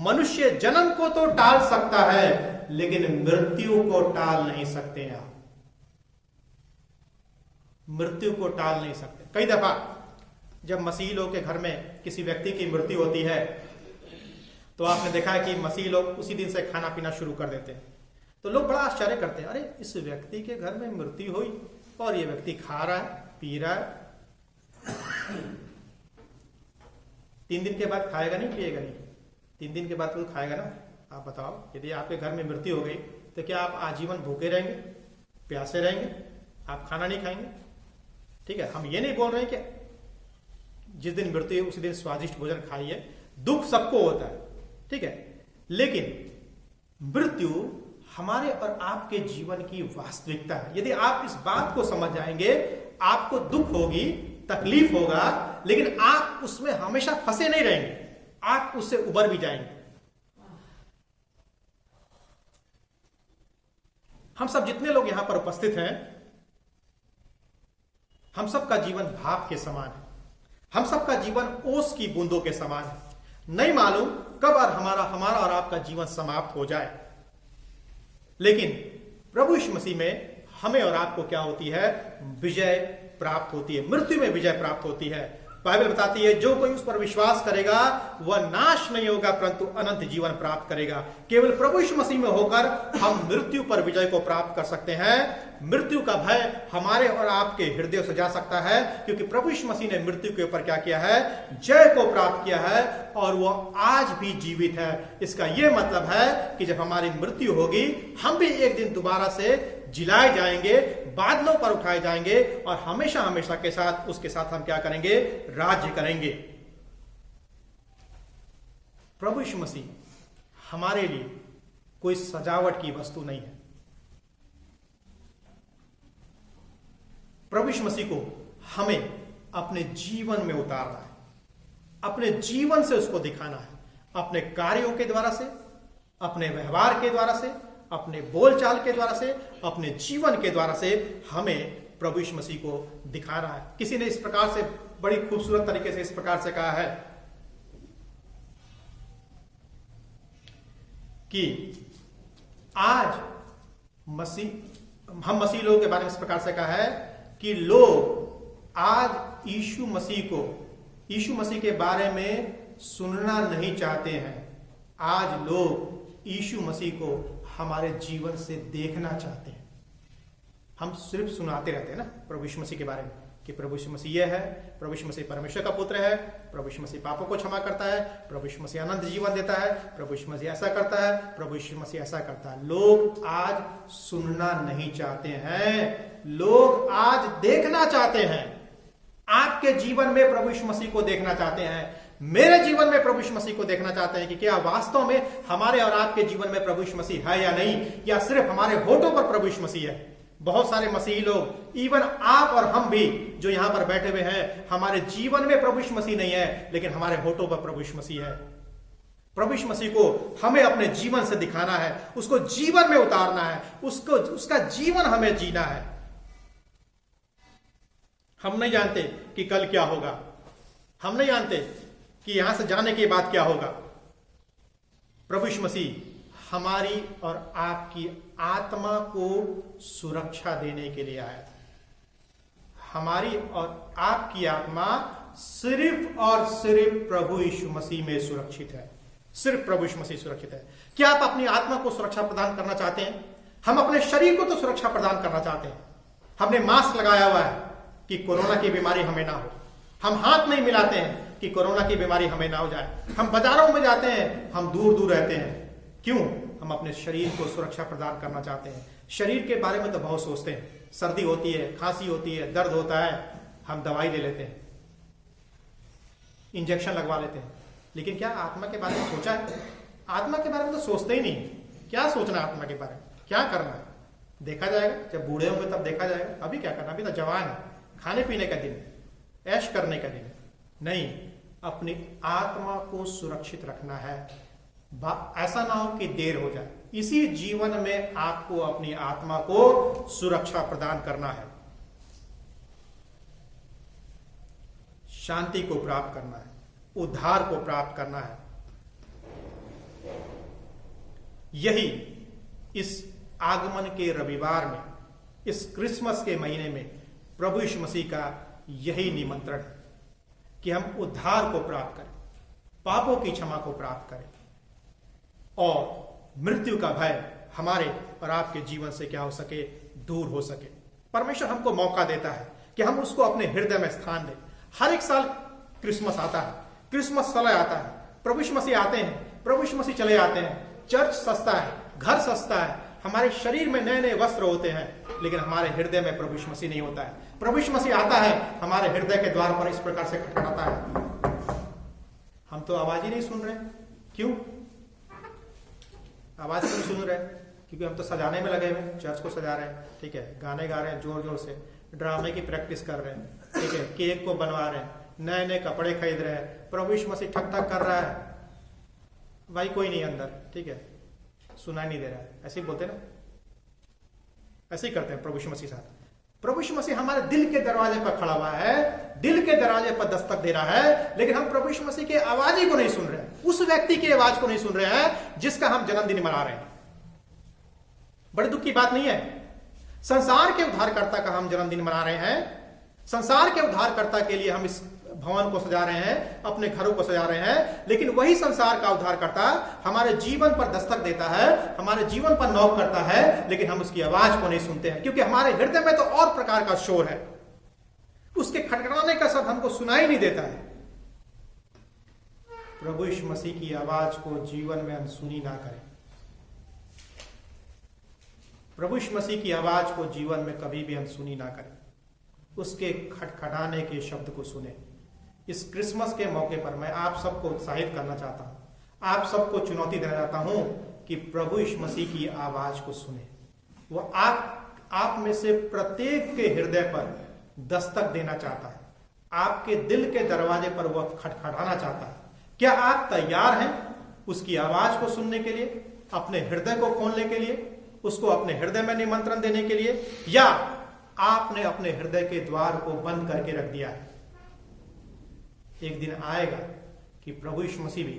मनुष्य जन्म को तो टाल सकता है, लेकिन मृत्यु को टाल नहीं सकते हैं। मृत्यु को टाल नहीं सकते। कई दफा जब मसीही लोग के घर में किसी व्यक्ति की मृत्यु होती है, तो आपने देखा है कि मसीही लोग उसी दिन से खाना पीना शुरू कर देते हैं। तो लोग बड़ा आश्चर्य करते हैं, अरे इस व्यक्ति के घर में मृत्यु हुई और ये व्यक्ति खा रहा है, पी रहा है, 3 दिन के बाद खाएगा नहीं, पिएगा नहीं? 3 दिन के बाद तो खाएगा ना। आप बताओ, यदि आपके घर में मृत्यु हो गई तो क्या आप आजीवन भूखे रहेंगे, प्यासे रहेंगे, आप खाना नहीं खाएंगे? ठीक है, हम ये नहीं बोल रहे हैं कि जिस दिन मृत्यु उसी दिन स्वादिष्ट भोजन खाइए, दुख सबको होता है, ठीक है, लेकिन मृत्यु हमारे और आपके जीवन की वास्तविकता है। यदि आप इस बात को समझ जाएंगे, आपको दुख होगी, तकलीफ होगा, लेकिन आप उसमें हमेशा फंसे नहीं रहेंगे, आप उससे उबर भी जाएंगे। हम सब जितने लोग यहां पर उपस्थित हैं, हम सबका जीवन भाप के समान है। हम सबका जीवन ओस की बूंदों के समान है। नहीं मालूम कब और हमारा और आपका जीवन समाप्त हो जाए, लेकिन प्रभु यीशु मसीह में हमें और आपको क्या होती है? विजय प्राप्त होती है, मृत्यु में विजय प्राप्त होती है। बाइबल बताती है जो कोई उस पर विश्वास करेगा वह नाश नहीं होगा परंतु अनंत जीवन प्राप्त करेगा। केवल प्रभु यीशु मसीह में होकर हम मृत्यु पर विजय को प्राप्त कर सकते हैं। मृत्यु का भय हमारे और आपके हृदय से जा सकता है, क्योंकि प्रभु यीशु मसीह ने मृत्यु के ऊपर क्या किया है? जय को प्राप्त किया है और वह आज भी जीवित है। इसका यह मतलब है कि जब हमारी मृत्यु होगी हम भी एक दिन दोबारा से जिलाए जाएंगे, बादलों पर उठाए जाएंगे और हमेशा हमेशा के साथ उसके साथ हम क्या करेंगे? राज्य करेंगे। प्रभु यीशु मसीह हमारे लिए कोई सजावट की वस्तु नहीं है। प्रभु यीशु मसीह को हमें अपने जीवन में उतारना है, अपने जीवन से उसको दिखाना है, अपने कार्यों के द्वारा से, अपने व्यवहार के द्वारा से, अपने बोलचाल के द्वारा से, अपने जीवन के द्वारा से हमें प्रभु यीशु मसीह को दिखाना है। किसी ने इस प्रकार से बड़ी खूबसूरत तरीके से इस प्रकार से कहा है कि आज हम मसीह लोगों के बारे में इस प्रकार से कहा है कि लोग आज यीशु मसीह के बारे में सुनना नहीं चाहते हैं। आज लोग यीशु मसीह को हमारे जीवन से देखना चाहते हैं। हम सिर्फ सुनाते रहते हैं ना प्रभु यीशु मसीह के बारे में कि प्रभु यीशु मसीह यह है, प्रभु यीशु मसीह परमेश्वर का पुत्र है, प्रभु यीशु मसीह पापों को क्षमा करता है, प्रभु यीशु मसीह अनंत जीवन देता है, प्रभु यीशु मसीह ऐसा करता है, प्रभु यीशु मसीह ऐसा करता है। लोग आज सुनना नहीं चाहते हैं, लोग आज देखना चाहते हैं। आपके जीवन में प्रभु यीशु मसीह को देखना चाहते हैं, मेरे जीवन में प्रभु यीशु मसीह को देखना चाहते हैं कि क्या वास्तव में हमारे और आपके जीवन में प्रभु यीशु मसीह है या नहीं, या सिर्फ हमारे होठों पर प्रभु यीशु मसीह है। बहुत सारे मसीही लोग, इवन आप और हम भी जो यहां पर बैठे हुए हैं, हमारे जीवन में प्रभु यीशु मसीह नहीं है, लेकिन हमारे होठों पर प्रभु यीशु मसीह है। प्रभु यीशु मसीह को हमें अपने जीवन से दिखाना है, उसको जीवन में उतारना है, उसका जीवन हमें जीना है। हम नहीं जानते कि कल क्या होगा, हम नहीं जानते कि यहां से जाने के बाद क्या होगा। प्रभु यीशु मसीह हमारी और आपकी आत्मा को सुरक्षा देने के लिए आया था। हमारी और आपकी आत्मा सिर्फ और सिर्फ प्रभु यीशु मसीह में सुरक्षित है। सिर्फ प्रभु यीशु मसीह सुरक्षित है। क्या आप अपनी आत्मा को सुरक्षा प्रदान करना चाहते हैं? हम अपने शरीर को तो सुरक्षा प्रदान करना चाहते हैं। हमने मास्क लगाया हुआ है कि कोरोना की बीमारी हमें ना हो। हम हाथ नहीं मिलाते हैं कि कोरोना की बीमारी हमें ना हो जाए। हम बाजारों में जाते हैं, हम दूर दूर रहते हैं। क्यों? हम अपने शरीर को सुरक्षा प्रदान करना चाहते हैं। शरीर के बारे में तो बहुत सोचते हैं। सर्दी होती है, खांसी होती है, दर्द होता है, हम दवाई ले लेते हैं, इंजेक्शन लगवा लेते हैं। लेकिन क्या आत्मा के बारे में सोचा है? आत्मा के बारे में तो सोचते ही नहीं। क्या सोचना है आत्मा के बारे में? क्या करना है? देखा जाएगा, जब बूढ़े होंगे तब देखा जाएगा। अभी क्या करना? अभी तो जवान है, खाने पीने का दिन, ऐश करने का दिन नहीं। अपनी आत्मा को सुरक्षित रखना है। ऐसा ना हो कि देर हो जाए। इसी जीवन में आपको अपनी आत्मा को सुरक्षा प्रदान करना है, शांति को प्राप्त करना है, उद्धार को प्राप्त करना है। यही इस आगमन के रविवार में, इस क्रिसमस के महीने में प्रभु यीशु मसीह का यही निमंत्रण है कि हम उद्धार को प्राप्त करें, पापों की क्षमा को प्राप्त करें और मृत्यु का भय हमारे और आपके जीवन से क्या हो सके? दूर हो सके। परमेश्वर हमको मौका देता है कि हम उसको अपने हृदय में स्थान दें। हर एक साल क्रिसमस आता है, क्रिसमस समय आता है, प्रभु यीशु मसीह आते हैं, प्रभु यीशु मसीह चले जाते हैं। चर्च सस्ता है, घर सस्ता है, हमारे शरीर में नए नए वस्त्र होते हैं, लेकिन हमारे हृदय में प्रभु यीशु मसीह नहीं होता है। प्रभु यीशु मसीह आता है, हमारे हृदय के द्वार पर इस प्रकार से खटखटाता है। हम तो आवाज ही नहीं सुन रहे। क्यों आवाज क्यों सुन रहे? क्योंकि हम तो सजाने में लगे हुए हैं, चर्च को सजा रहे हैं, ठीक है, गाने गा रहे हैं जोर जोर से, ड्रामे की प्रैक्टिस कर रहे हैं, ठीक है, केक को बनवा रहे हैं, नए नए कपड़े खरीद रहे हैं। प्रभु यीशु मसीह ठक ठक कर रहा है, भाई कोई नहीं अंदर, ठीक है, सुनाई नहीं दे रहा है। ऐसे ही बोलते ना, ऐसे ही करते हैं प्रभु यीशु मसीह साथ। प्रभु यीशु मसीह हमारे दिल के दरवाजे पर खड़ा हुआ है, दिल के दरवाजे पर दस्तक दे रहा है, लेकिन हम प्रभु यीशु मसीह की आवाज ही को नहीं सुन रहे हैं, उस व्यक्ति की आवाज को नहीं सुन रहे हैं जिसका हम जन्मदिन मना रहे हैं। बड़े दुख की बात नहीं है? संसार के उद्धारकर्ता का हम जन्मदिन मना रहे हैं, संसार के उद्धारकर्ता के लिए हम इस भवन को सजा रहे हैं, अपने घरों को सजा रहे हैं, लेकिन वही संसार का उद्धारकर्ता हमारे जीवन पर दस्तक देता है, हमारे जीवन पर नॉक करता है, लेकिन हम उसकी आवाज को नहीं सुनते हैं, क्योंकि हमारे हृदय में तो और प्रकार का शोर है, उसके खटखटाने का शब्द हमको सुनाई नहीं देता है। प्रभु यीशु मसीह की आवाज को जीवन में अनसुनी ना करें। प्रभु यीशु मसीह की आवाज को जीवन में कभी भी अनसुनी ना करें, उसके खटखटाने के शब्द को सुने। इस क्रिसमस के मौके पर मैं आप सबको उत्साहित करना चाहता हूं, आप सबको चुनौती देना चाहता हूं कि प्रभु यीशु मसीह की आवाज को सुने। वो आप में से प्रत्येक के हृदय पर दस्तक देना चाहता है, आपके दिल के दरवाजे पर वह खटखटाना चाहता है। क्या आप तैयार हैं उसकी आवाज को सुनने के लिए, अपने हृदय को खोलने के लिए, उसको अपने हृदय में निमंत्रण देने के लिए, या आपने अपने हृदय के द्वार को बंद करके रख दिया है? एक दिन आएगा कि प्रभु यीशु मसीह भी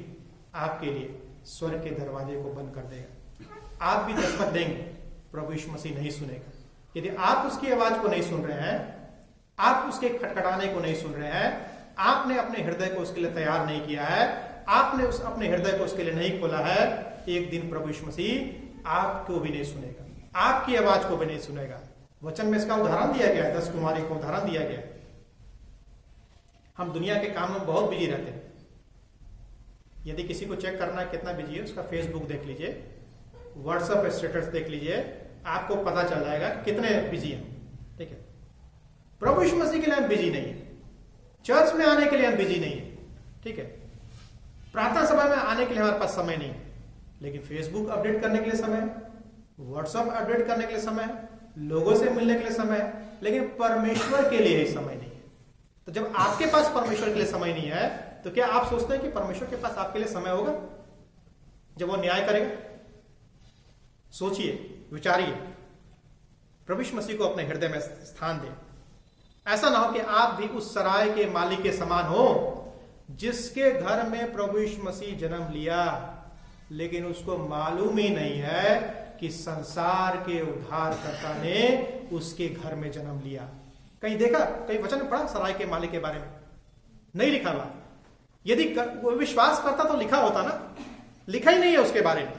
आपके लिए स्वर्ग के दरवाजे को बंद कर देगा, आप भी दस्तक देंगे, प्रभु यीशु मसीह नहीं सुनेगा। यदि आप उसकी आवाज को नहीं सुन रहे हैं, आप उसके खटखटाने को नहीं सुन रहे हैं, आपने अपने हृदय को उसके लिए तैयार नहीं किया है, आपने अपने हृदय को उसके लिए नहीं खोला है, एक दिन प्रभु यीशु मसीह आपको भी नहीं सुनेगा, आपकी आवाज को भी नहीं सुनेगा। वचन में इसका उदाहरण दिया गया है, 10 कुमारी का उदाहरण दिया गया है। हम दुनिया के काम में बहुत बिजी रहते हैं। यदि किसी को चेक करना है कितना बिजी है, उसका फेसबुक देख लीजिए, व्हाट्सएप स्टेटस देख लीजिए, आपको पता चल जाएगा कितने बिजी हैं। ठीक है, प्रभु यीशु मसीह के लिए हम बिजी नहीं है, चर्च में आने के लिए हम बिजी नहीं है, ठीक है, प्रार्थना सभा में आने के लिए हमारे पास समय नहीं है, लेकिन फेसबुक अपडेट करने के लिए समय है, व्हाट्सएप अपडेट करने के लिए समय है, लोगों से मिलने के लिए समय है, लेकिन परमेश्वर के लिए ही समय नहीं है। तो जब आपके पास परमेश्वर के लिए समय नहीं है, तो क्या आप सोचते हैं कि परमेश्वर के पास आपके लिए समय होगा जब वो न्याय करेगा? सोचिए, विचारिए, प्रभु यीशु मसीह को अपने हृदय में स्थान दें। ऐसा ना हो कि आप भी उस सराय के मालिक के समान हो जिसके घर में प्रभु यीशु मसीह जन्म लिया, लेकिन उसको मालूम ही नहीं है कि संसार के उद्धारकर्ता ने उसके घर में जन्म लिया। कहीं देखा, कहीं वचन में पढ़ा सराय के मालिक के बारे में? नहीं लिखा हुआ। यदि वो विश्वास करता तो लिखा होता ना, लिखा ही नहीं है उसके बारे में।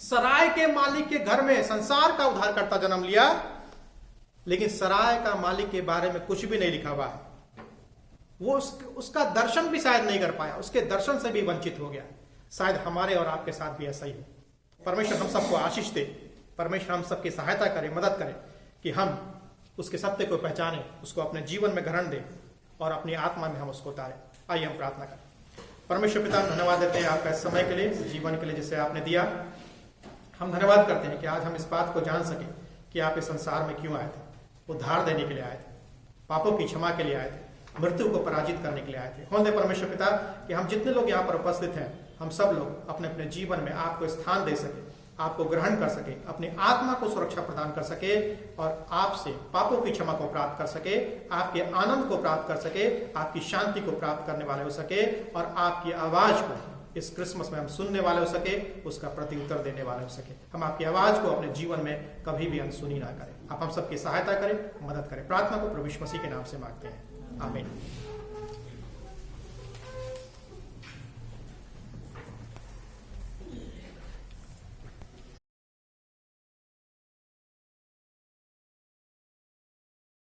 सराय के मालिक के घर में संसार का उद्धारकर्ता जन्म लिया, लेकिन सराय का मालिक के बारे में कुछ भी नहीं लिखा हुआ है। वो उसका दर्शन भी शायद नहीं कर पाया, उसके दर्शन से भी वंचित हो गया। शायद हमारे और आपके साथ भी ऐसा ही हो। परमेश्वर हम सबको आशीष दे, परमेश्वर हम सबकी सहायता करे, मदद करे कि हम उसके सत्य को पहचाने, उसको अपने जीवन में ग्रहण दें और अपनी आत्मा में हम उसको उतारें। आइए हम प्रार्थना करें। परमेश्वर पिता, धन्यवाद देते हैं आपका इस समय के लिए, जीवन के लिए जिसे आपने दिया। हम धन्यवाद करते हैं कि आज हम इस बात को जान सके कि आप इस संसार में क्यों आए थे। उद्धार देने के लिए आए थे, पापों की क्षमा के लिए आए थे, मृत्यु को पराजित करने के लिए आए थे। होने परमेश्वर पिता कि हम जितने लोग यहाँ पर उपस्थित हैं, हम सब लोग अपने अपने जीवन में आपको स्थान दे सके, आपको ग्रहण कर सके, अपनी आत्मा को सुरक्षा प्रदान कर सके और आपसे पापों की क्षमा को प्राप्त कर सके, आपके आनंद को प्राप्त कर सके, आपकी शांति को प्राप्त करने वाले हो सके और आपकी आवाज को इस क्रिसमस में हम सुनने वाले हो सके, उसका प्रति उत्तर देने वाले हो सके। हम आपकी आवाज को अपने जीवन में कभी भी अनसुनी ना करें। आप हम सबकी सहायता करें, मदद करें। प्रार्थना को प्रभु यीशु मसीह के नाम से मांगते हैं, आमीन।